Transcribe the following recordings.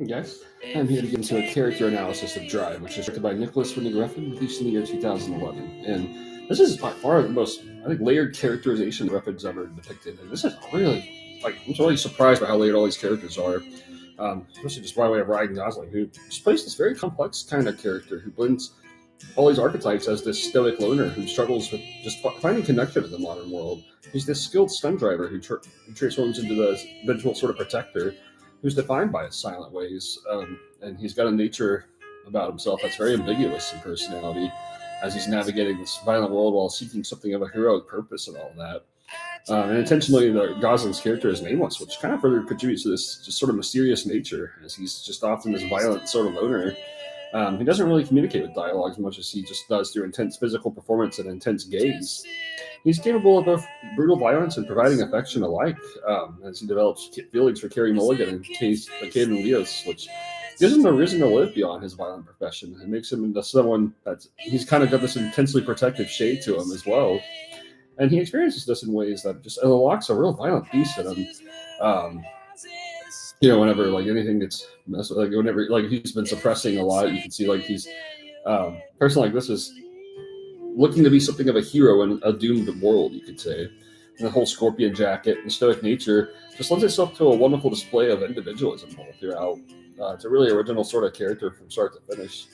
Yes, I'm here to get into a character analysis of Drive, which is directed by Nicolas Refn, released in the year 2011. And this is by far the most, I think, layered characterization Refn's ever depicted. And this is really, I'm really surprised by how layered all these characters are. Especially just by way of Ryan Gosling, who just plays this very complex kind of character who blends all these archetypes as this stoic loner who struggles with just finding connection in the modern world. He's this skilled stunt driver who transforms into the vengeful sort of protector who's defined by his silent ways. And he's got a nature about himself that's very ambiguous in personality as he's navigating this violent world while seeking something of a heroic purpose and all that. And intentionally, Gosling's character is nameless, which kind of further contributes to this just sort of mysterious nature, as he's just often this violent sort of loner. He doesn't really communicate with dialogue as much as he just does through intense physical performance and intense gaze. He's capable of both brutal violence and providing affection alike, as he develops feelings for Carrie Mulligan and Caden Leos, which gives him a reason to live beyond his violent profession and makes him into someone he's kind of got this intensely protective shade to him as well. And he experiences this in ways that just unlocks a real violent beast in him. Um, whenever like anything gets messed with, like whenever like he's been suppressing a lot, you can see like he's person like this is looking to be something of a hero in a doomed world, you could say. And the whole scorpion jacket and stoic nature just lends itself to a wonderful display of individualism all throughout. It's a really original sort of character from start to finish.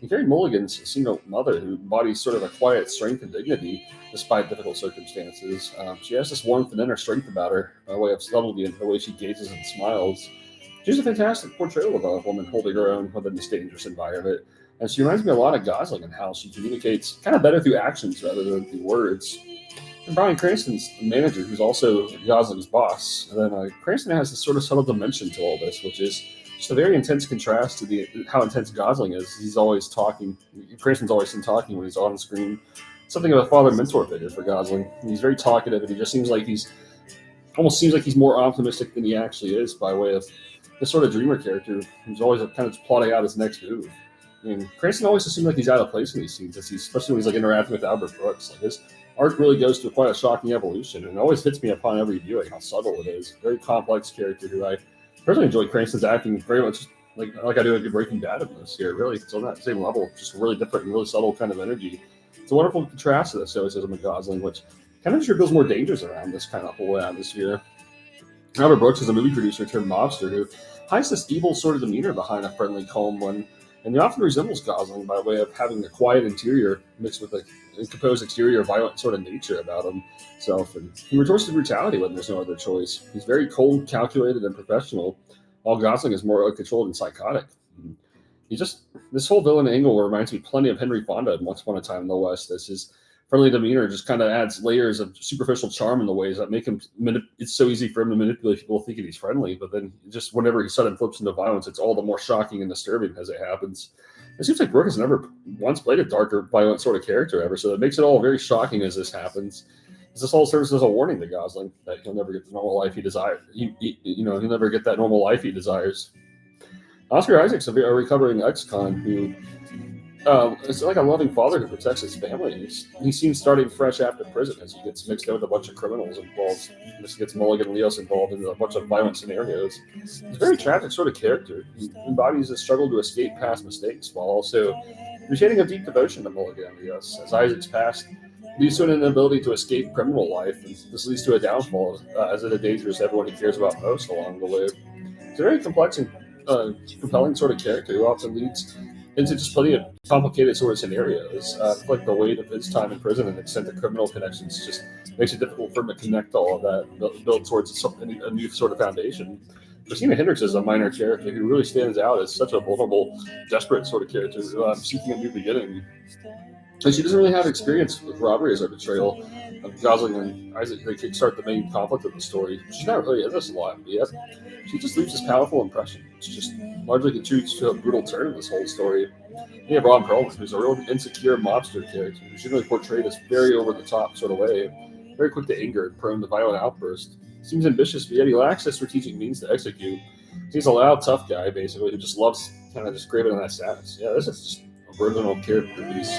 And Carrie Mulligan's a single mother who embodies sort of a quiet strength and dignity despite difficult circumstances. She has this warmth and inner strength about her by way of subtlety and the way she gazes and smiles. She's a fantastic portrayal of a woman holding her own within this dangerous environment. And she reminds me a lot of Gosling in how she communicates kind of better through actions rather than through words. And Bryan Cranston's the manager, who's also Gosling's boss. And then Cranston has this sort of subtle dimension to all this, which is just a very intense contrast to how intense Gosling is. He's always talking. Cranston's always been talking when he's on screen. Something of a father mentor figure for Gosling. And he's very talkative, and he just almost seems like he's more optimistic than he actually is by way of this sort of dreamer character who's always kind of plotting out his next move. I mean, Cranston always just seems like he's out of place in these scenes, especially when he's like interacting with Albert Brooks. Like his arc really goes through quite a shocking evolution, and it always hits me upon every viewing how subtle it is. Very complex character who I personally enjoy Cranston's acting very much like I do a Breaking Bad in this here. Really, it's on that same level, just really different and really subtle kind of energy. It's a wonderful contrast to the stoicism of Gosling, which kind of sure feels more dangerous around this kind of whole atmosphere. Albert Brooks is a movie producer turned mobster who hides this evil sort of demeanor behind a friendly, calm one, and he often resembles Gosling by way of having a quiet interior mixed with a composed exterior, violent sort of nature about himself. And he retorts to brutality when there's no other choice. He's very cold, calculated, and professional, while Gosling is more controlled and psychotic. This whole villain angle reminds me plenty of Henry Fonda in Once Upon a Time in the West. This his friendly demeanor just kind of adds layers of superficial charm in the ways that make him. It's so easy for him to manipulate people thinking he's friendly, but then just whenever he suddenly flips into violence, it's all the more shocking and disturbing as it happens. It seems like Brooke has never once played a darker, violent sort of character ever, so that makes it all very shocking as this happens. This all serves as a warning to Gosling that he'll never get the normal life he desires. He'll never get that normal life he desires. Oscar Isaac's a recovering ex-con who is like a loving father who protects his family. He seems starting fresh after prison as he gets mixed in with a bunch of criminals involved. This gets Mulligan and Leos involved in a bunch of violent scenarios. He's a very tragic sort of character. He embodies a struggle to escape past mistakes while also retaining a deep devotion to Mulligan and Leos. As Isaac's past leads to an inability to escape criminal life, and this leads to a downfall as it endangers everyone he cares about most along the way. It's a very complex and compelling sort of character who often leads into just plenty of complicated sort of scenarios. Like the weight of his time in prison and extent of criminal connections just makes it difficult for him to connect all of that, build towards a new sort of foundation. Christina Hendricks is a minor character who really stands out as such a vulnerable, desperate sort of character seeking a new beginning. And she doesn't really have experience with robbery as a portrayal of Gosling and Isaac. They kickstart the main conflict of the story. She's not really in this a lot, but yet she just leaves this powerful impression. It's just largely contributes to a brutal turn in this whole story. You have Ron Perlman, who's a real insecure mobster character who's generally portrayed as very over-the-top sort of way, very quick to anger and prone to violent outbursts. Seems ambitious, but yet he lacks the strategic means to execute. He's a loud, tough guy, basically, who just loves kind of just craving on that status. Yeah, this is just original character piece.